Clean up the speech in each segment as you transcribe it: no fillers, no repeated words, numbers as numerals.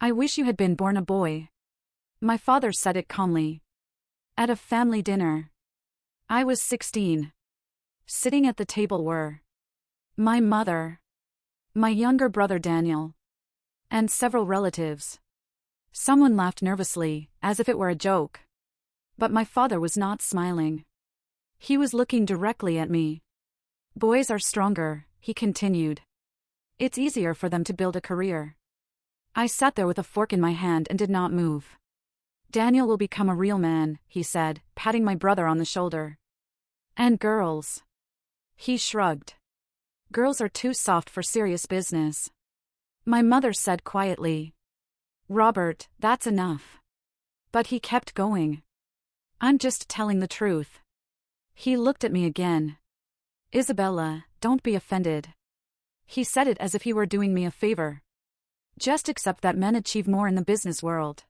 I wish you had been born a boy. My father said it calmly. At a family dinner. I was 16. Sitting at the table were my mother, my younger brother Daniel, and several relatives. Someone laughed nervously, as if it were a joke. But my father was not smiling. He was looking directly at me. Boys are stronger, he continued. It's easier for them to build a career. I sat there with a fork in my hand and did not move. Daniel will become a real man, he said, patting my brother on the shoulder. And girls? He shrugged. Girls are too soft for serious business. My mother said quietly. Robert, that's enough. But he kept going. I'm just telling the truth. He looked at me again. Isabella, don't be offended. He said it as if he were doing me a favor. Just accept that men achieve more in the business world.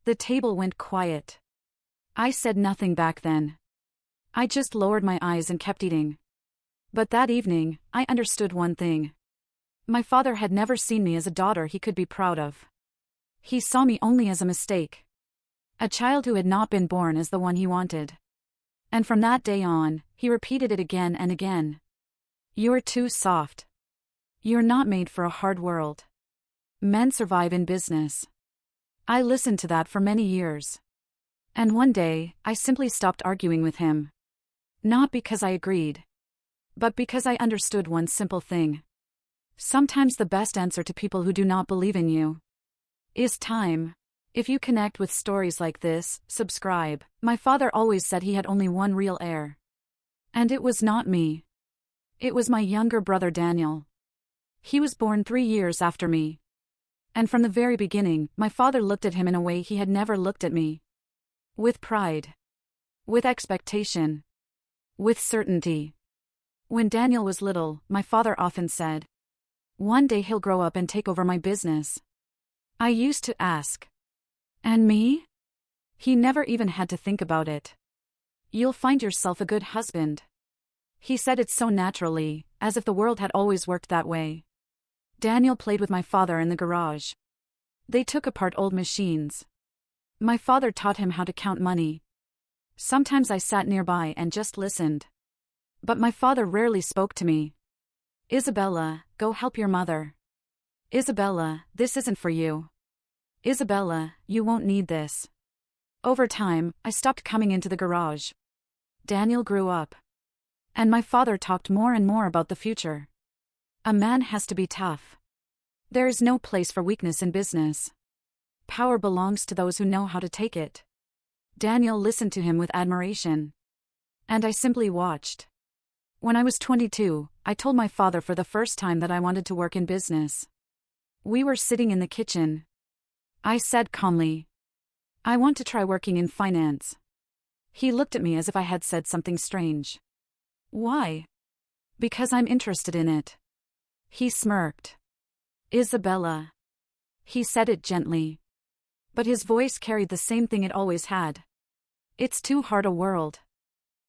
The table went quiet. I said nothing back then. I just lowered my eyes and kept eating. But that evening, I understood one thing. My father had never seen me as a daughter he could be proud of. He saw me only as a mistake. A child who had not been born as the one he wanted. And from that day on, he repeated it again and again. You're too soft. You're not made for a hard world. Men survive in business. I listened to that for many years. And one day, I simply stopped arguing with him. Not because I agreed, but because I understood one simple thing. Sometimes the best answer to people who do not believe in you is time. If you connect with stories like this, subscribe. My father always said he had only one real heir. And it was not me. It was my younger brother Daniel. He was born 3 years after me. And from the very beginning, my father looked at him in a way he had never looked at me. With pride. With expectation. With certainty. When Daniel was little, my father often said, one day he'll grow up and take over my business. I used to ask, and me? He never even had to think about it. You'll find yourself a good husband. He said it so naturally, as if the world had always worked that way. Daniel played with my father in the garage. They took apart old machines. My father taught him how to count money. Sometimes I sat nearby and just listened. But my father rarely spoke to me. Isabella, go help your mother. Isabella, this isn't for you. Isabella, you won't need this. Over time, I stopped coming into the garage. Daniel grew up. And my father talked more and more about the future. A man has to be tough. There is no place for weakness in business. Power belongs to those who know how to take it. Daniel listened to him with admiration. And I simply watched. When I was 22, I told my father for the first time that I wanted to work in business. We were sitting in the kitchen. I said calmly, I want to try working in finance. He looked at me as if I had said something strange. Why? Because I'm interested in it. He smirked. Isabella. He said it gently. But his voice carried the same thing it always had. It's too hard a world.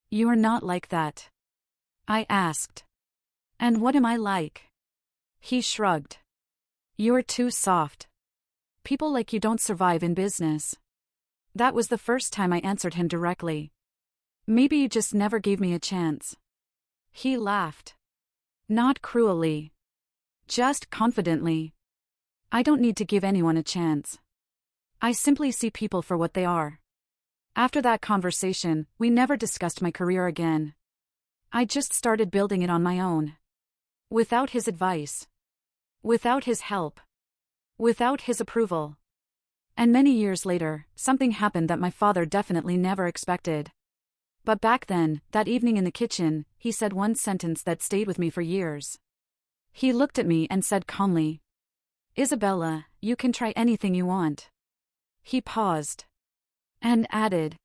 You're not like that. I asked. And what am I like? He shrugged. You're too soft. People like you don't survive in business. That was the first time I answered him directly. Maybe you just never gave me a chance. He laughed. Not cruelly. Just confidently. I don't need to give anyone a chance. I simply see people for what they are. After that conversation, we never discussed my career again. I just started building it on my own. Without his advice. Without his help. Without his approval. And many years later, something happened that my father definitely never expected. But back then, that evening in the kitchen, he said one sentence that stayed with me for years. He looked at me and said calmly, Isabella, you can try anything you want. He paused. And added,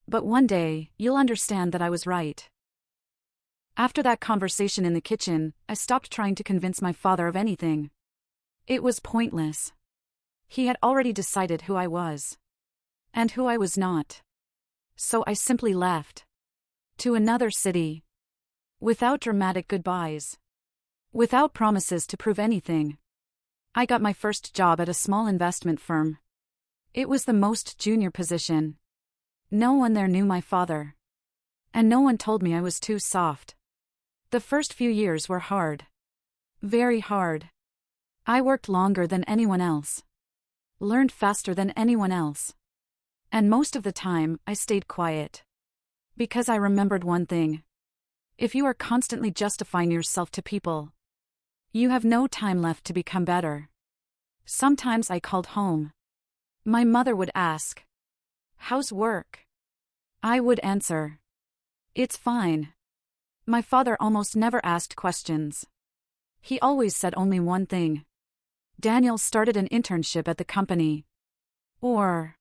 but one day, you'll understand that I was right. After that conversation in the kitchen, I stopped trying to convince my father of anything. It was pointless. He had already decided who I was. And who I was not. So I simply left. To another city. Without dramatic goodbyes. Without promises to prove anything. I got my first job at a small investment firm. It was the most junior position. No one there knew my father. And no one told me I was too soft. The first few years were hard. Very hard. I worked longer than anyone else. Learned faster than anyone else. And most of the time, I stayed quiet. Because I remembered one thing. If you are constantly justifying yourself to people, you have no time left to become better. Sometimes I called home. My mother would ask, "How's work?" I would answer, "It's fine." My father almost never asked questions. He always said only one thing. Daniel started an internship at the company. Or,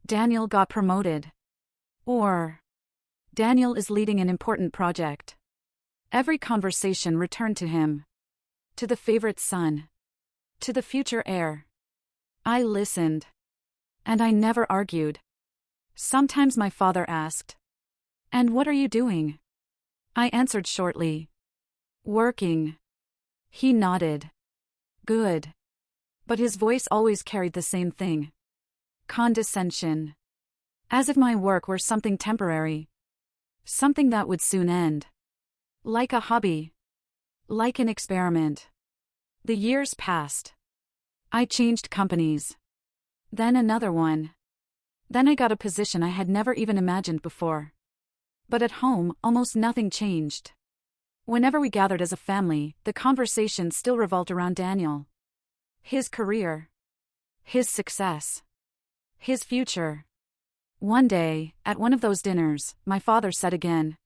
Daniel got promoted. Or, Daniel is leading an important project. Every conversation returned to him. To the favorite son. To the future heir. I listened. And I never argued. Sometimes my father asked, "And what are you doing?" I answered shortly, "Working." He nodded. Good. But his voice always carried the same thing. Condescension. As if my work were something temporary. Something that would soon end. Like a hobby. Like an experiment. The years passed. I changed companies. Then another one. Then I got a position I had never even imagined before. But at home, almost nothing changed. Whenever we gathered as a family, the conversation still revolved around Daniel. His career. His success. His future. One day, at one of those dinners, my father said again,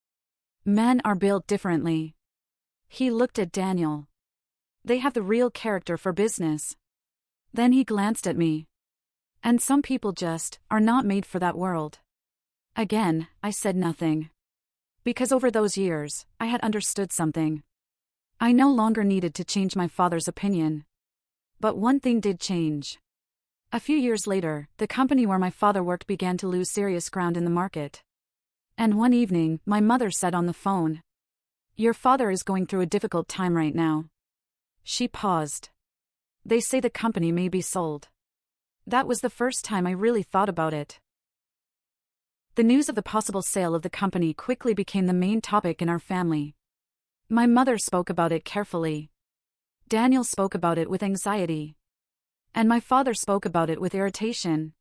"Men are built differently." He looked at Daniel. "They have the real character for business." Then he glanced at me. "And some people just are not made for that world." Again, I said nothing. Because over those years, I had understood something. I no longer needed to change my father's opinion. But one thing did change. A few years later, the company where my father worked began to lose serious ground in the market. And one evening, my mother said on the phone, "Your father is going through a difficult time right now." She paused. "They say the company may be sold." That was the first time I really thought about it. The news of the possible sale of the company quickly became the main topic in our family. My mother spoke about it carefully. Daniel spoke about it with anxiety. And my father spoke about it with irritation.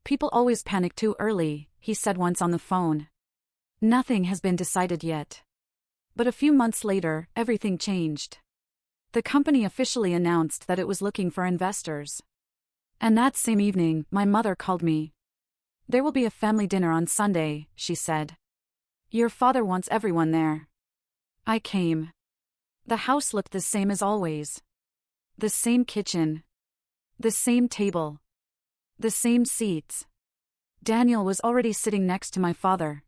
"People always panic too early," he said once on the phone. "Nothing has been decided yet." But a few months later, everything changed. The company officially announced that it was looking for investors. And that same evening, my mother called me. "There will be a family dinner on Sunday," she said. "Your father wants everyone there." I came. The house looked the same as always. The same kitchen. The same table. The same seats. Daniel was already sitting next to my father.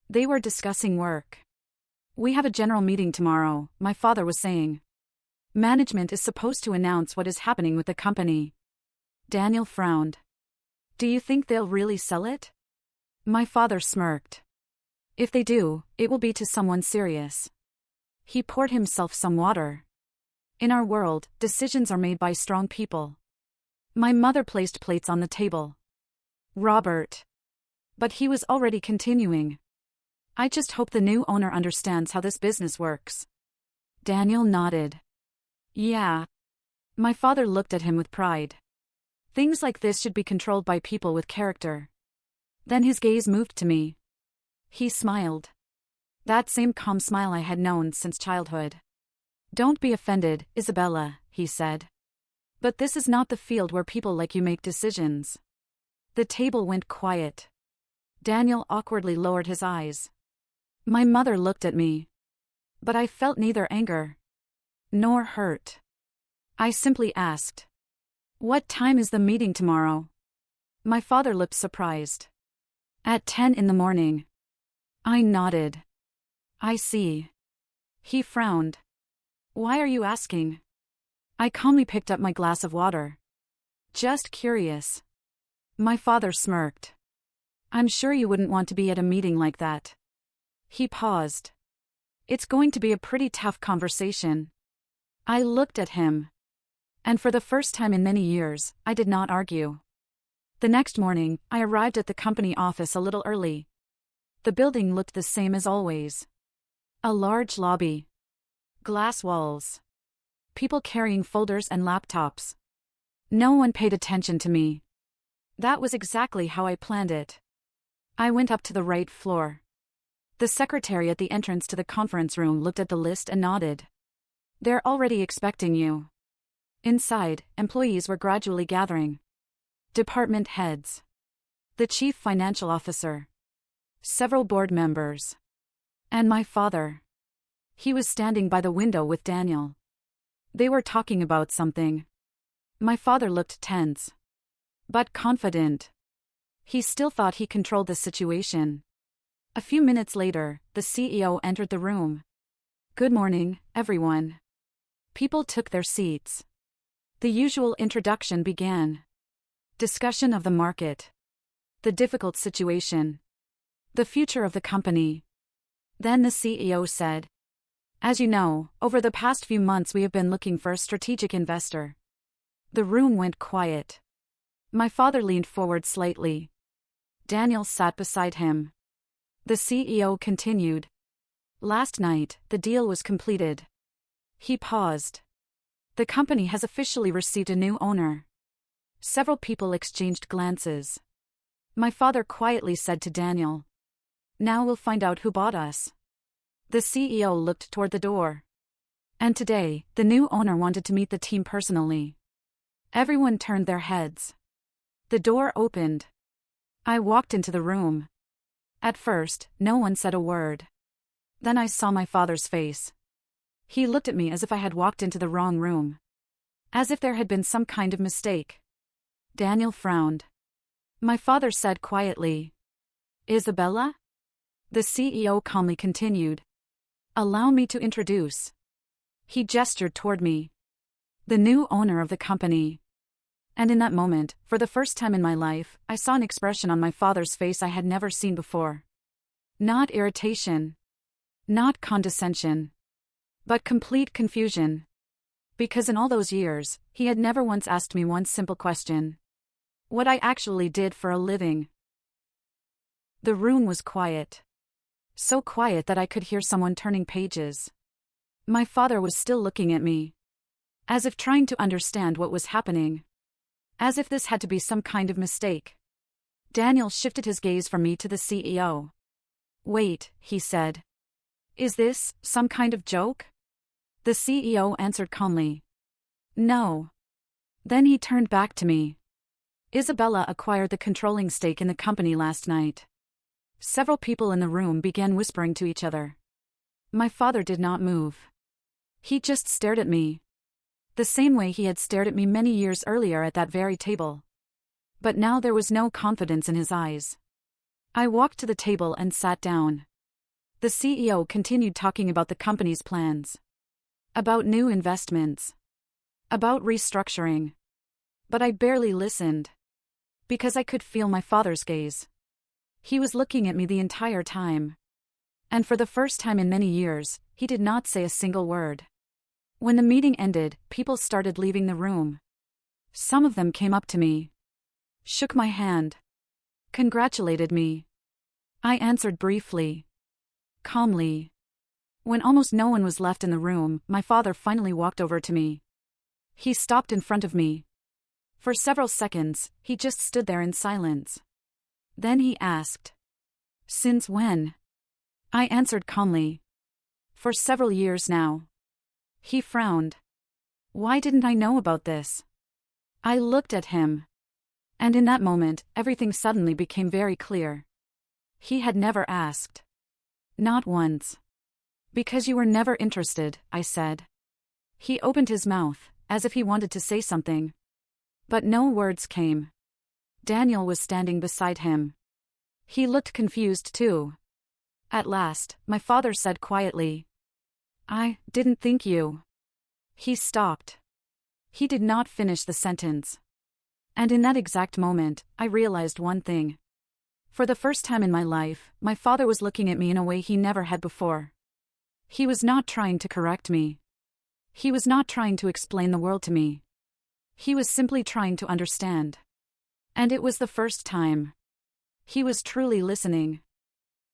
They were discussing work. "We have a general meeting tomorrow," my father was saying. "Management is supposed to announce what is happening with the company." Daniel frowned. "Do you think they'll really sell it?" My father smirked. "If they do, it will be to someone serious." He poured himself some water. In our world, decisions are made by strong people. My mother placed plates on the table. "Robert." But he was already continuing. "I just hope the new owner understands how this business works." Daniel nodded. "Yeah." My father looked at him with pride. "Things like this should be controlled by people with character." Then his gaze moved to me. He smiled. That same calm smile I had known since childhood. "Don't be offended, Isabella," he said. "But this is not the field where people like you make decisions." The table went quiet. Daniel awkwardly lowered his eyes. My mother looked at me. But I felt neither anger nor hurt. I simply asked, "What time is the meeting tomorrow?" My father looked surprised. "At 10 in the morning." I nodded. "I see." He frowned. "Why are you asking?" I calmly picked up my glass of water. "Just curious." My father smirked. "I'm sure you wouldn't want to be at a meeting like that." He paused. "It's going to be a pretty tough conversation." I looked at him. And for the first time in many years, I did not argue. The next morning, I arrived at the company office a little early. The building looked the same as always. A large lobby. Glass walls. People carrying folders and laptops. No one paid attention to me. That was exactly how I planned it. I went up to the right floor. The secretary at the entrance to the conference room looked at the list and nodded. "They're already expecting you." Inside, employees were gradually gathering. Department heads. The chief financial officer. Several board members. And my father. He was standing by the window with Daniel. They were talking about something. My father looked tense. But confident. He still thought he controlled the situation. A few minutes later, the CEO entered the room. "Good morning, everyone." People took their seats. The usual introduction began. Discussion of the market. The difficult situation. The future of the company. Then the CEO said, "As you know, over the past few months we have been looking for a strategic investor." The room went quiet. My father leaned forward slightly. Daniel sat beside him. The CEO continued. "Last night, the deal was completed." He paused. "The company has officially received a new owner." Several people exchanged glances. My father quietly said to Daniel, "Now we'll find out who bought us." The CEO looked toward the door. "And today, the new owner wanted to meet the team personally." Everyone turned their heads. The door opened. I walked into the room. At first, no one said a word. Then I saw my father's face. He looked at me as if I had walked into the wrong room. As if there had been some kind of mistake. Daniel frowned. My father said quietly, "Isabella?" The CEO calmly continued, "Allow me to introduce." He gestured toward me. The new owner of the company. And in that moment, for the first time in my life, I saw an expression on my father's face I had never seen before. Not irritation. Not condescension. But complete confusion. Because in all those years, he had never once asked me one simple question. What I actually did for a living. The room was quiet. So quiet that I could hear someone turning pages. My father was still looking at me. As if trying to understand what was happening. As if this had to be some kind of mistake. Daniel shifted his gaze from me to the CEO. "Wait," he said. "Is this some kind of joke?" The CEO answered calmly. "No." Then he turned back to me. "Isabella acquired the controlling stake in the company last night." Several people in the room began whispering to each other. My father did not move. He just stared at me. The same way he had stared at me many years earlier at that very table. But now there was no confidence in his eyes. I walked to the table and sat down. The CEO continued talking about the company's plans. About new investments. About restructuring. But I barely listened. Because I could feel my father's gaze. He was looking at me the entire time. And for the first time in many years, he did not say a single word. When the meeting ended, people started leaving the room. Some of them came up to me. Shook my hand. Congratulated me. I answered briefly. Calmly. When almost no one was left in the room, my father finally walked over to me. He stopped in front of me. For several seconds, he just stood there in silence. Then he asked, "Since when?" I answered calmly. "For several years now." He frowned. Why didn't I know about this? I looked at him. And in that moment, everything suddenly became very clear. He had never asked. Not once. "Because you were never interested," I said. He opened his mouth, as if he wanted to say something. But no words came. Daniel was standing beside him. He looked confused too. At last, my father said quietly, "I didn't think you." He stopped. He did not finish the sentence. And in that exact moment, I realized one thing. For the first time in my life, my father was looking at me in a way he never had before. He was not trying to correct me. He was not trying to explain the world to me. He was simply trying to understand. And it was the first time. He was truly listening.